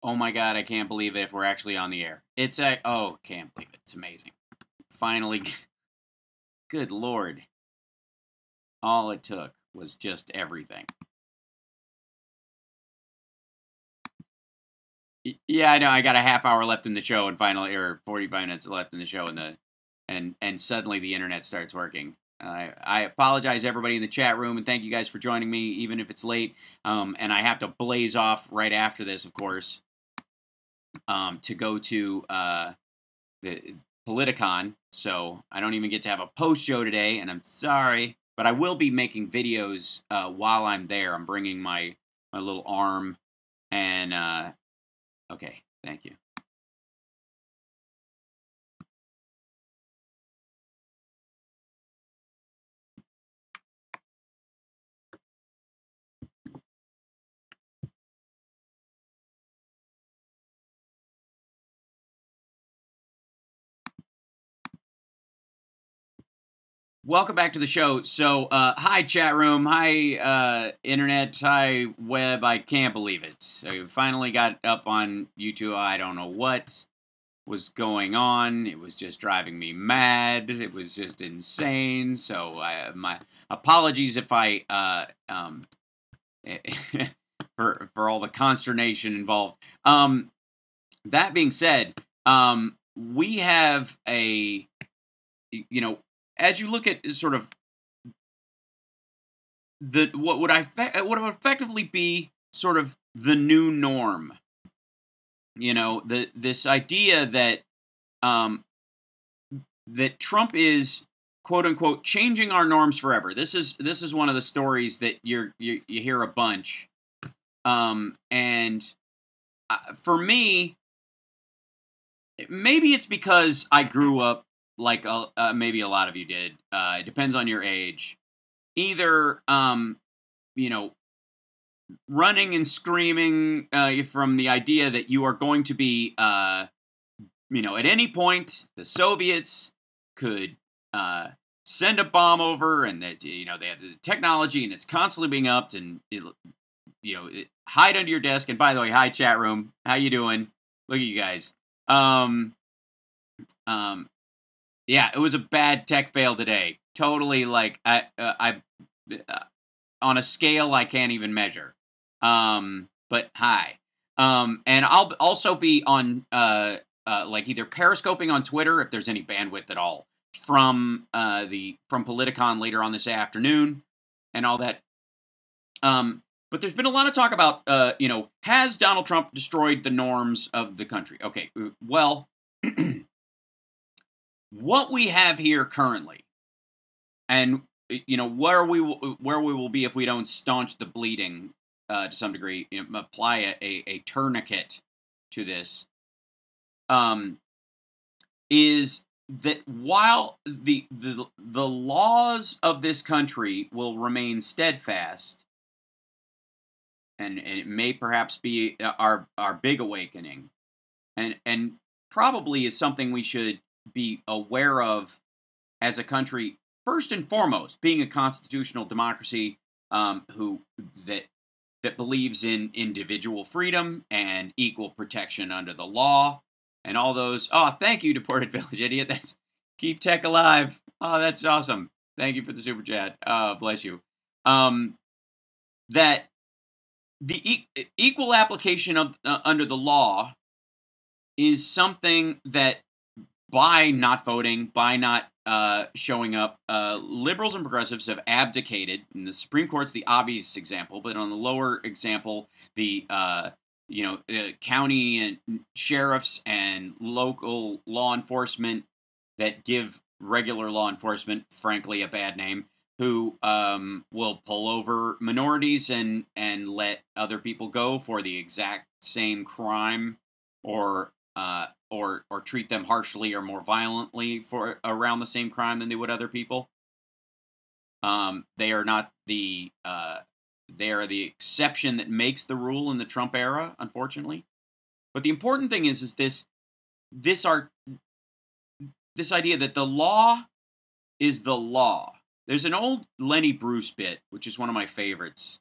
Oh my God, I can't believe it if we're actually on the air. Oh, can't believe it. It's amazing. Finally, good Lord. All it took was just everything. Yeah, I know. I got a half hour left in the show, and finally, or 45 minutes left in the show, and suddenly the internet starts working. I apologize, everybody in the chat room, and thank you guys for joining me, even if it's late. And I have to blaze off right after this, of course, to go to the Politicon. So I don't even get to have a post show today, and I'm sorry, but I will be making videos while I'm there. I'm bringing my little arm, and okay, thank you. Welcome back to the show. So, hi chat room, hi internet, hi web. I can't believe it. So, finally got up on YouTube. I don't know what was going on. It was just driving me mad. It was just insane. So, my apologies if I for all the consternation involved. That being said, we have a as you look at sort of what would effectively be sort of the new norm, this idea that that Trump is quote unquote changing our norms forever. This is one of the stories that you hear a bunch, and for me, maybe it's because I grew up like maybe a lot of you did. It depends on your age. Either, running and screaming from the idea that you are going to be, at any point, the Soviets could send a bomb over, and that they have the technology, and it's constantly being upped, and hide under your desk. And by the way, hi chat room, how you doing? Look at you guys. Yeah, it was a bad tech fail today. Totally, like I on a scale I can't even measure. But hi. And I'll also be on like either periscoping on Twitter if there's any bandwidth at all from Politicon later on this afternoon and all that. But there's been a lot of talk about has Donald Trump destroyed the norms of the country? Okay, well. What we have here currently, and where we will be if we don't staunch the bleeding to some degree, apply a tourniquet to this, is that while the laws of this country will remain steadfast, and it may perhaps be our big awakening, and probably is something we should be aware of as a country, first and foremost, being a constitutional democracy that believes in individual freedom and equal protection under the law and all those. Oh, thank you, Deported Village Idiot. That's keep tech alive. Oh, that's awesome. Thank you for the super chat. Bless you. That the equal application of under the law is something that, by not voting, by not showing up, liberals and progressives have abdicated. And the Supreme Court's the obvious example, but on the lower example, the county and sheriffs and local law enforcement that give regular law enforcement, frankly, a bad name, who will pull over minorities and let other people go for the exact same crime, or treat them harshly or more violently for around the same crime than they would other people. They are not the they are the exception that makes the rule in the Trump era, unfortunately. But the important thing is this idea that the law is the law. There's an old Lenny Bruce bit, which is one of my favorites,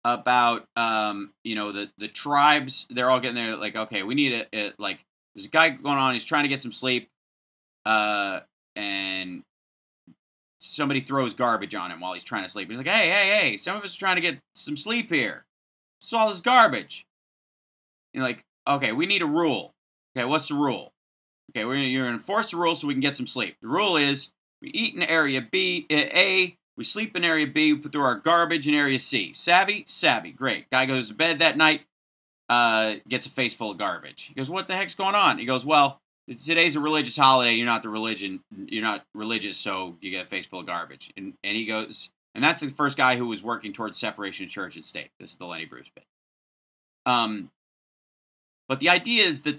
about the tribes. They're all getting there like, okay, we need like there's a guy going on. He's trying to get some sleep, and somebody throws garbage on him while he's trying to sleep. He's like, hey, some of us are trying to get some sleep here. What's all this garbage? You're like, okay, we need a rule. Okay, what's the rule? Okay, you're gonna enforce the rule so we can get some sleep. The rule is we eat in area A, we sleep in area B, we put through our garbage in area C. Savvy? Savvy. Great. Guy goes to bed that night, gets a face full of garbage. He goes, what the heck's going on? He goes, well, today's a religious holiday. You're not religious, so you get a face full of garbage. And he goes, and that's the first guy who was working towards separation of church and state. This is the Lenny Bruce bit. But the idea is that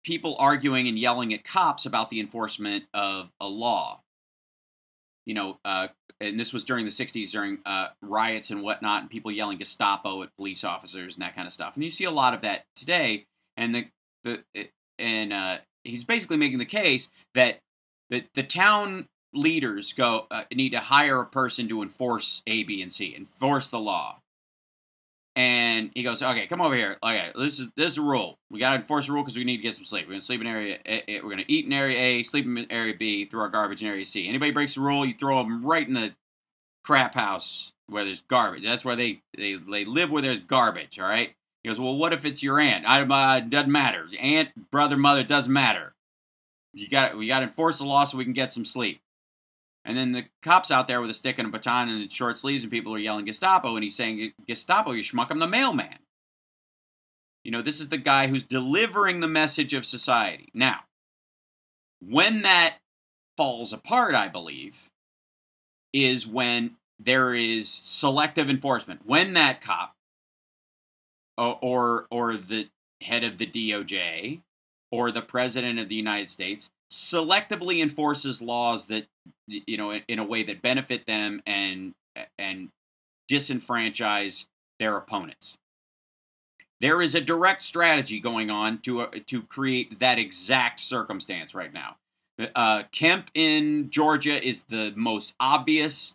people arguing and yelling at cops about the enforcement of a law. And this was during the 60s, during riots and whatnot, and people yelling Gestapo at police officers and that kind of stuff. And you see a lot of that today. And he's basically making the case that the town leaders need to hire a person to enforce A, B, and C, enforce the law. And he goes, okay, come over here. Okay, this is a rule. We got to enforce the rule because we need to get some sleep. We're going to sleep in area A, we're going to eat in area A, sleep in area B, throw our garbage in area C. Anybody breaks the rule, you throw them right in the crap house where there's garbage. That's where they live, where there's garbage, all right? He goes, well, what if it's your aunt? It doesn't matter. Aunt, brother, mother, doesn't matter. We got to enforce the law so we can get some sleep. And then the cop's out there with a stick and a baton and short sleeves, and people are yelling Gestapo, and he's saying, Gestapo, you schmuck, I'm the mailman. This is the guy who's delivering the message of society. Now, when that falls apart, I believe, is when there is selective enforcement. When that cop or the head of the DOJ or the president of the United States selectively enforces laws that, in a way that benefit them and disenfranchise their opponents. There is a direct strategy going on to create that exact circumstance right now. Kemp in Georgia is the most obvious.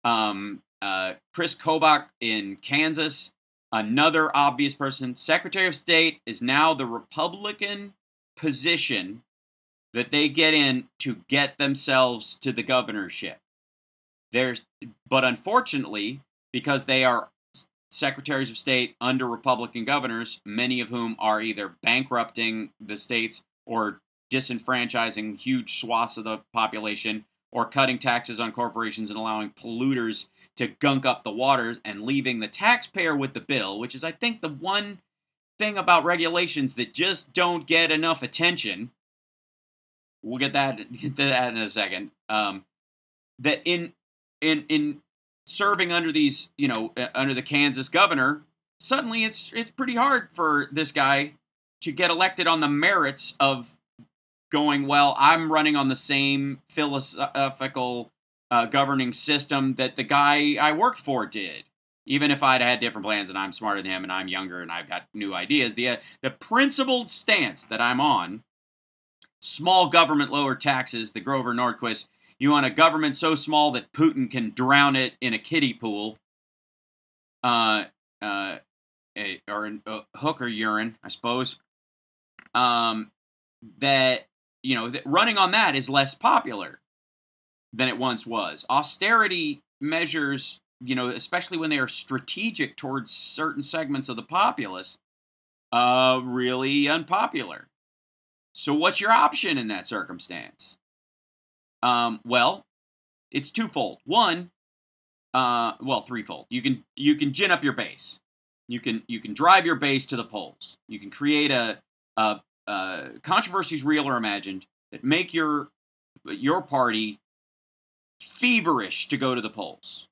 Chris Kobach in Kansas, another obvious person. Secretary of State is now the Republican position that they get in to get themselves to the governorship. But unfortunately, because they are secretaries of state under Republican governors, many of whom are either bankrupting the states or disenfranchising huge swaths of the population or cutting taxes on corporations and allowing polluters to gunk up the waters and leaving the taxpayer with the bill, which is, I think, the one thing about regulations that just don't get enough attention. We'll get that in a second. That in serving under these, under the Kansas governor, suddenly it's pretty hard for this guy to get elected on the merits of going, well, I'm running on the same philosophical governing system that the guy I worked for did. Even if I'd had different plans and I'm smarter than him and I'm younger and I've got new ideas, the principled stance that I'm on, small government, lower taxes, the Grover Nordquist, you want a government so small that Putin can drown it in a kiddie pool, or in hooker urine, I suppose, that running on that is less popular than it once was. Austerity measures, especially when they are strategic towards certain segments of the populace, really unpopular. So what's your option in that circumstance? Well, it's twofold. One, threefold. You can gin up your base. You can drive your base to the polls. You can create a controversies, real or imagined, that make your party feverish to go to the polls.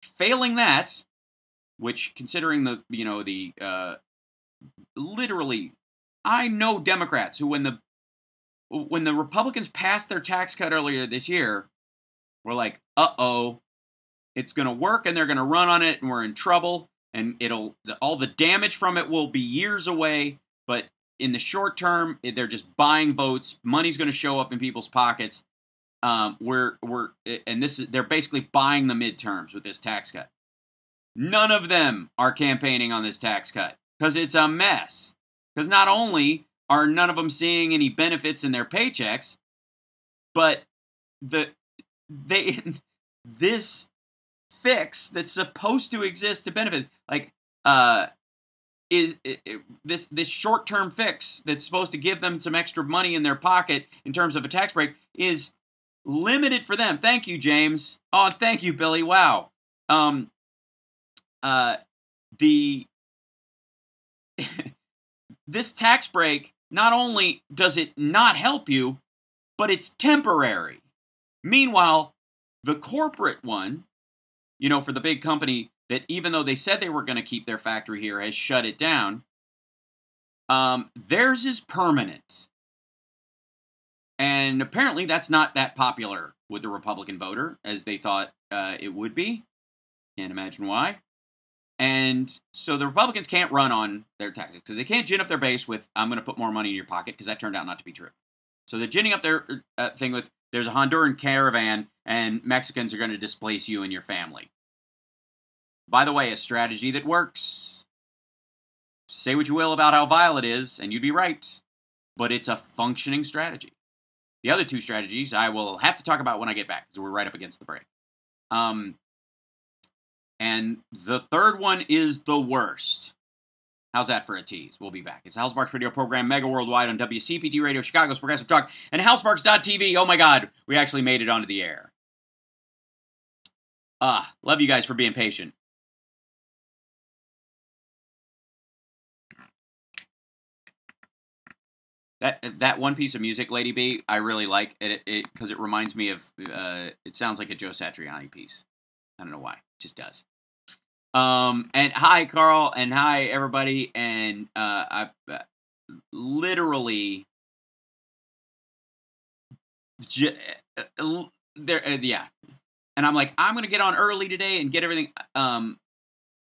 Failing that, which, considering the literally, I know Democrats who, when the Republicans passed their tax cut earlier this year, were like, uh-oh, it's going to work and they're going to run on it and we're in trouble and all the damage from it will be years away, but in the short term, they're just buying votes. Money's going to show up in people's pockets. They're basically buying the midterms with this tax cut. None of them are campaigning on this tax cut because it's a mess. Because not only are none of them seeing any benefits in their paychecks, but this fix that's supposed to exist to benefit, like, this short-term fix that's supposed to give them some extra money in their pocket in terms of a tax break is limited for them. Thank you, James. Oh, thank you, Billy. Wow. This tax break, not only does it not help you, but it's temporary. Meanwhile, the corporate one, you know, for the big company that even though they said they were going to keep their factory here, has shut it down, theirs is permanent. And apparently that's not that popular with the Republican voter as they thought it would be. Can't imagine why. And so the Republicans can't run on their tactics. So they can't gin up their base with, I'm going to put more money in your pocket, because that turned out not to be true. So they're ginning up their thing with, there's a Honduran caravan, and Mexicans are going to displace you and your family. By the way, a strategy that works. Say what you will about how vile it is, and you'd be right. But it's a functioning strategy. The other two strategies I will have to talk about when I get back, because we're right up against the break. And the third one is the worst. How's that for a tease? We'll be back. It's the Hal Sparks radio program, mega worldwide on WCPT Radio, Chicago's Progressive Talk, and HalSparks.tv. Oh my God, we actually made it onto the air. Love you guys for being patient. That one piece of music, Lady B, I really like it because it reminds me of, it sounds like a Joe Satriani piece. I don't know why. It just does. And hi, Carl, and hi, everybody, and I literally yeah. And I'm like, I'm going to get on early today and get everything.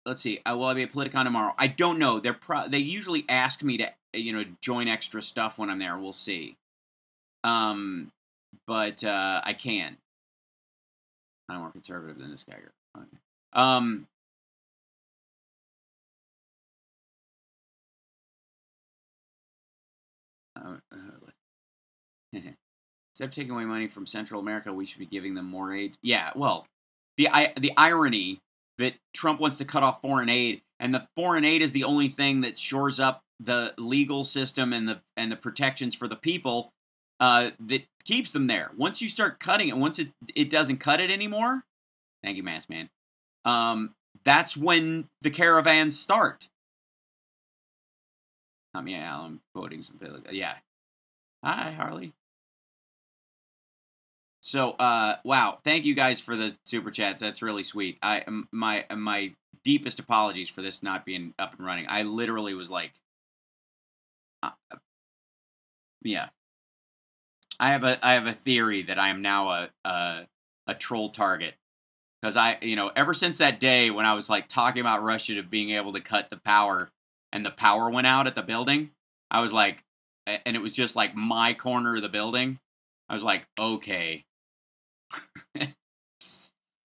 Let's see. Will I be at Politicon tomorrow? I don't know. They usually ask me to, join extra stuff when I'm there. We'll see. But I can. I'm more conservative than this guy here. Okay. Instead of taking away money from Central America, we should be giving them more aid. Yeah, well, the irony that Trump wants to cut off foreign aid, and the foreign aid is the only thing that shores up the legal system and the protections for the people that keeps them there. Once you start cutting it, once it doesn't cut it anymore, thank you, Mask Man, that's when the caravans start. Yeah, I'm quoting some. Yeah. Hi, Harley. So, wow, thank you guys for the super chats. That's really sweet. My deepest apologies for this not being up and running. I literally was like, yeah. I have a theory that I am now a troll target, because ever since that day when I was like talking about Russia to being able to cut the power, and the power went out at the building, I was like, and it was just like my corner of the building. I was like, okay.